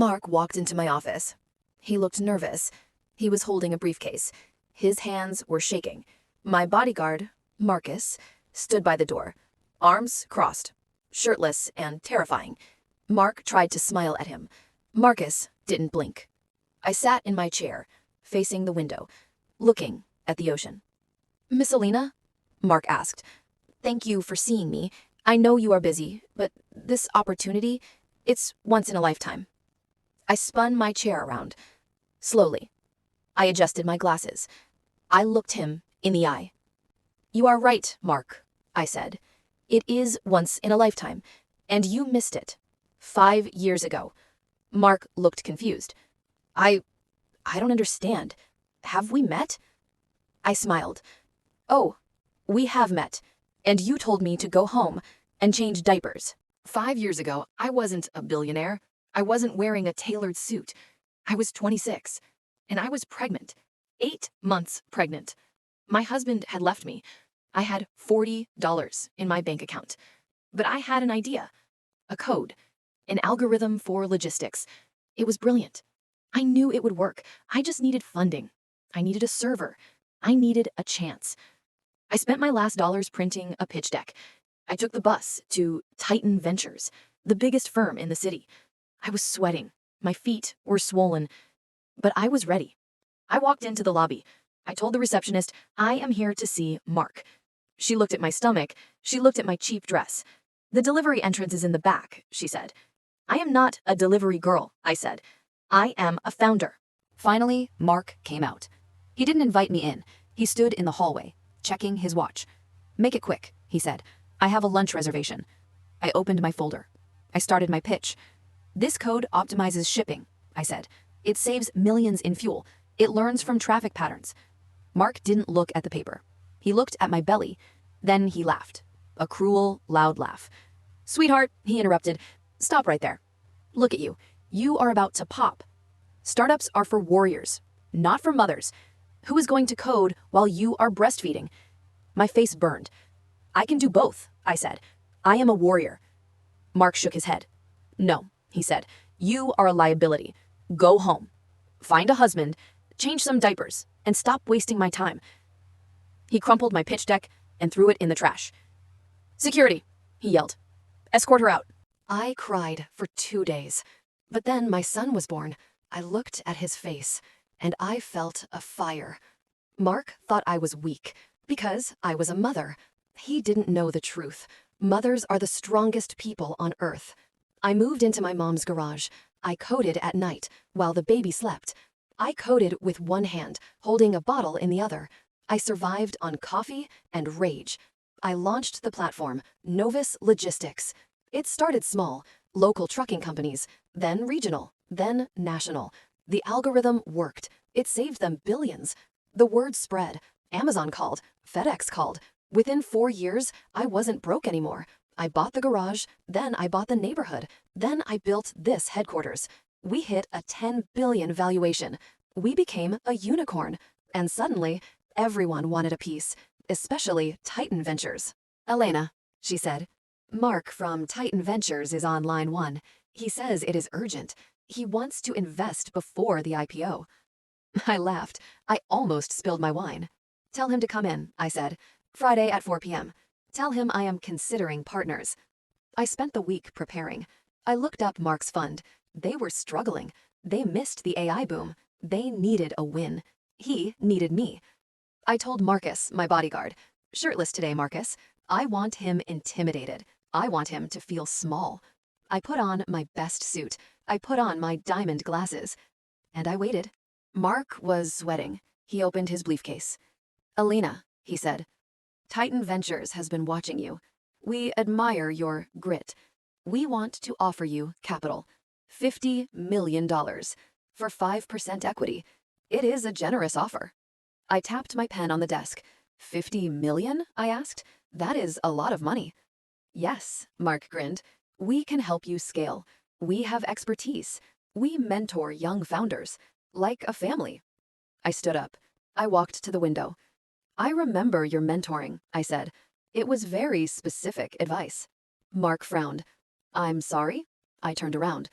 Mark walked into my office. He looked nervous. He was holding a briefcase. His hands were shaking. My bodyguard, Marcus, stood by the door, arms crossed, shirtless and terrifying. Mark tried to smile at him. Marcus didn't blink. I sat in my chair, facing the window, looking at the ocean. "Miss Elena?" Mark asked. "Thank you for seeing me. I know you are busy, but this opportunity, it's once in a lifetime." I spun my chair around. Slowly. I adjusted my glasses. I looked him in the eye. "You are right, Mark," I said. "It is once in a lifetime, and you missed it. 5 years ago." Mark looked confused. I don't understand. Have we met?" I smiled. "Oh, we have met, and you told me to go home and change diapers. 5 years ago, I wasn't a billionaire. I wasn't wearing a tailored suit. I was 26, and I was pregnant. 8 months pregnant. My husband had left me. I had $40 in my bank account. But I had an idea, a code, an algorithm for logistics. It was brilliant. I knew it would work. I just needed funding. I needed a server. I needed a chance. I spent my last dollars printing a pitch deck. I took the bus to Titan Ventures, the biggest firm in the city. I was sweating. My feet were swollen, but I was ready. I walked into the lobby. I told the receptionist, "I am here to see Mark." She looked at my stomach. She looked at my cheap dress. "The delivery entrance is in the back," she said. "I am not a delivery girl," I said. "I am a founder." Finally, Mark came out. He didn't invite me in. He stood in the hallway, checking his watch. "Make it quick," he said. "I have a lunch reservation." I opened my folder. I started my pitch. "This code optimizes shipping," I said. "It saves millions in fuel. It learns from traffic patterns." Mark didn't look at the paper. He looked at my belly. Then he laughed. A cruel, loud laugh. "Sweetheart," he interrupted, "stop right there. Look at you. You are about to pop. Startups are for warriors, not for mothers. Who is going to code while you are breastfeeding?" My face burned. "I can do both," I said. "I am a warrior." Mark shook his head. "No," he said. "You are a liability. Go home. Find a husband, change some diapers, and stop wasting my time." He crumpled my pitch deck and threw it in the trash. "Security," he yelled. "Escort her out." I cried for 2 days. But then my son was born. I looked at his face, and I felt a fire. Mark thought I was weak, because I was a mother. He didn't know the truth. Mothers are the strongest people on earth. I moved into my mom's garage. I coded at night, while the baby slept. I coded with one hand, holding a bottle in the other. I survived on coffee and rage. I launched the platform, Novus Logistics. It started small, local trucking companies, then regional, then national. The algorithm worked. It saved them billions. The word spread. Amazon called. FedEx called. Within 4 years, I wasn't broke anymore. I bought the garage, then I bought the neighborhood, then I built this headquarters. We hit a 10 billion valuation. We became a unicorn. And suddenly, everyone wanted a piece, especially Titan Ventures. "Elena," she said. "Mark from Titan Ventures is on line 1. He says it is urgent. He wants to invest before the IPO. I laughed. I almost spilled my wine. "Tell him to come in," I said. "Friday at 4 p.m. Tell him I am considering partners." I spent the week preparing. I looked up Mark's fund. They were struggling. They missed the AI boom. They needed a win. He needed me. I told Marcus, my bodyguard, "Shirtless today, Marcus. I want him intimidated. I want him to feel small." I put on my best suit. I put on my diamond glasses. And I waited. Mark was sweating. He opened his briefcase. "Elena," he said, "Titan Ventures has been watching you. We admire your grit. We want to offer you capital. $50 million for 5% equity. It is a generous offer." I tapped my pen on the desk. "50 million?" I asked. "That is a lot of money." "Yes," Mark grinned. "We can help you scale. We have expertise. We mentor young founders, like a family." I stood up. I walked to the window. "I remember your mentoring," I said. "It was very specific advice." Mark frowned. "I'm sorry?" I turned around.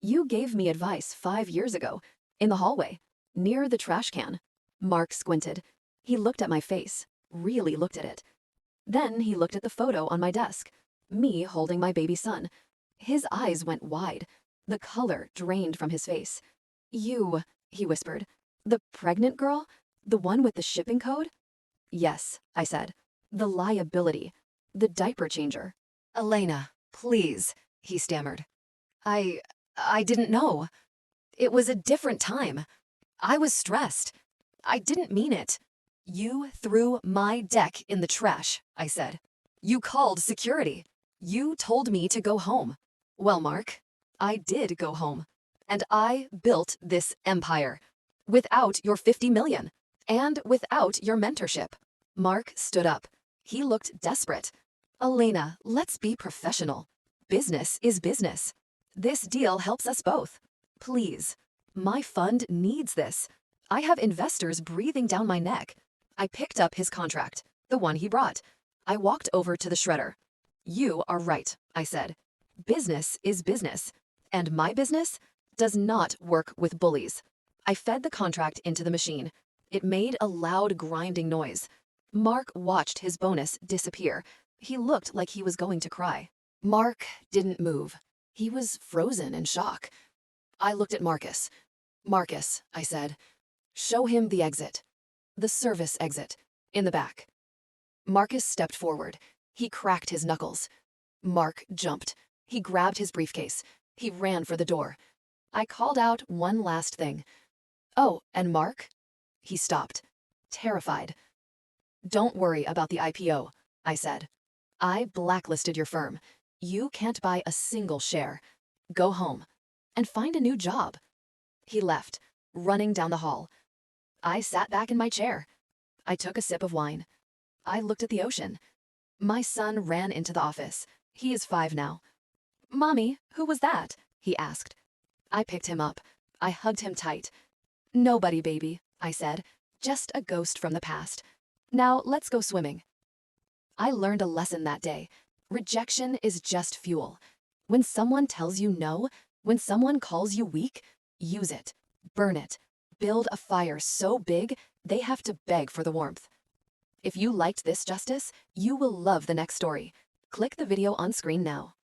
You gave me advice 5 years ago, in the hallway, near the trash can. Mark squinted. He looked at my face, really looked at it. Then he looked at the photo on my desk, me holding my baby son. His eyes went wide. The color drained from his face. You, he whispered. The pregnant girl? The one with the shipping code? Yes, I said. The liability. The diaper changer. Elena, please, he stammered. I didn't know. It was a different time. I was stressed. I didn't mean it. You threw my deck in the trash, I said. You called security. You told me to go home. Well, Mark, I did go home. And I built this empire. Without your 50 million. And without your mentorship. Mark stood up. He looked desperate. Elena, let's be professional. Business is business. This deal helps us both. Please. My fund needs this. I have investors breathing down my neck. I picked up his contract, the one he brought. I walked over to the shredder. You are right, I said. Business is business. And my business does not work with bullies. I fed the contract into the machine. It made a loud grinding noise. Mark watched his bonus disappear. He looked like he was going to cry. Mark didn't move. He was frozen in shock. I looked at Marcus. Marcus, I said, show him the exit. The service exit, in the back. Marcus stepped forward. He cracked his knuckles. Mark jumped. He grabbed his briefcase. He ran for the door. I called out one last thing. Oh, and Mark? He stopped, terrified. Don't worry about the IPO, I said. I blacklisted your firm. You can't buy a single share. Go home and find a new job. He left, running down the hall. I sat back in my chair. I took a sip of wine. I looked at the ocean. My son ran into the office. He is 5 now. Mommy, who was that? He asked. I picked him up. I hugged him tight. Nobody, baby, I said. Just a ghost from the past. Now let's go swimming. I learned a lesson that day. Rejection is just fuel. When someone tells you no, when someone calls you weak, use it. Burn it. Build a fire so big, they have to beg for the warmth. If you liked this justice, you will love the next story. Click the video on screen now.